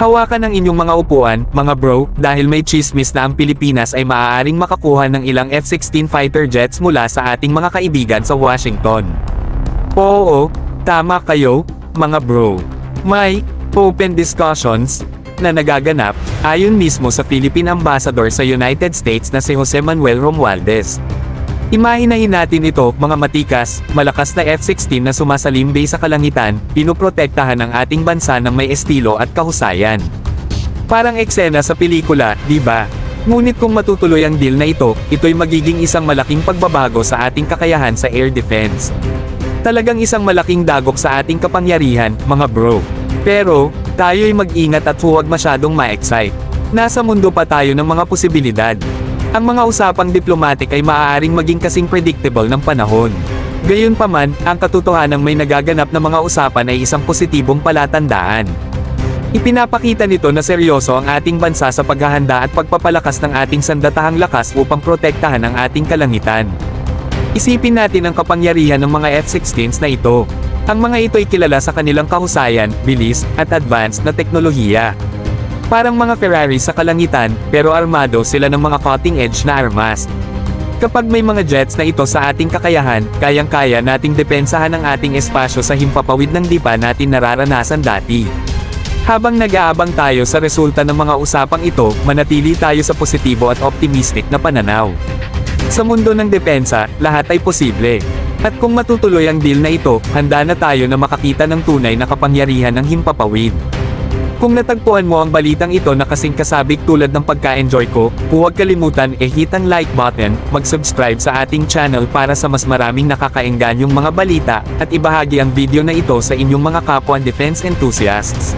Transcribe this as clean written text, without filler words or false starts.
Hawakan ang inyong mga upuan, mga bro, dahil may chismis na ang Pilipinas ay maaaring makakuha ng ilang F-16 fighter jets mula sa ating mga kaibigan sa Washington. Oo, tama kayo, mga bro. May open discussions na nagaganap, ayon mismo sa Philippine Ambassador sa United States na si Jose Manuel Romualdez. Imahinahin natin ito, mga matikas, malakas na F-16 na sumasalimbay sa kalangitan, pinoprotektahan ang ating bansa ng may estilo at kahusayan. Parang eksena sa pelikula, di ba? Ngunit kung matutuloy ang deal na ito'y magiging isang malaking pagbabago sa ating kakayahan sa air defense. Talagang isang malaking dagok sa ating kapangyarihan, mga bro. Pero, tayo'y mag-ingat at huwag masyadong ma-excite. Nasa mundo pa tayo ng mga posibilidad. Ang mga usapang diplomatic ay maaaring maging kasing predictable ng panahon. Gayunpaman, ang katotohanang may nagaganap na mga usapan ay isang positibong palatandaan. Ipinapakita nito na seryoso ang ating bansa sa paghahanda at pagpapalakas ng ating sandatahang lakas upang protektahan ang ating kalangitan. Isipin natin ang kapangyarihan ng mga F-16s na ito. Ang mga ito ay kilala sa kanilang kahusayan, bilis, at advanced na teknolohiya. Parang mga Ferrari sa kalangitan, pero armado sila ng mga cutting-edge na armas. Kapag may mga jets na ito sa ating kakayahan, kayang-kaya nating depensahan ang ating espasyo sa himpapawid ng di pa natin nararanasan dati. Habang nag-aabang tayo sa resulta ng mga usapang ito, manatili tayo sa positibo at optimistic na pananaw. Sa mundo ng depensa, lahat ay posible. At kung matutuloy ang deal na ito, handa na tayo na makakita ng tunay na kapangyarihan ng himpapawid. Kung natagpuan mo ang balitang ito na kasing kasabik tulad ng pagka-enjoy ko, huwag kalimutan hit ang like button, mag-subscribe sa ating channel para sa mas maraming nakakaengganyong mga balita, at ibahagi ang video na ito sa inyong mga kapwa defense enthusiasts.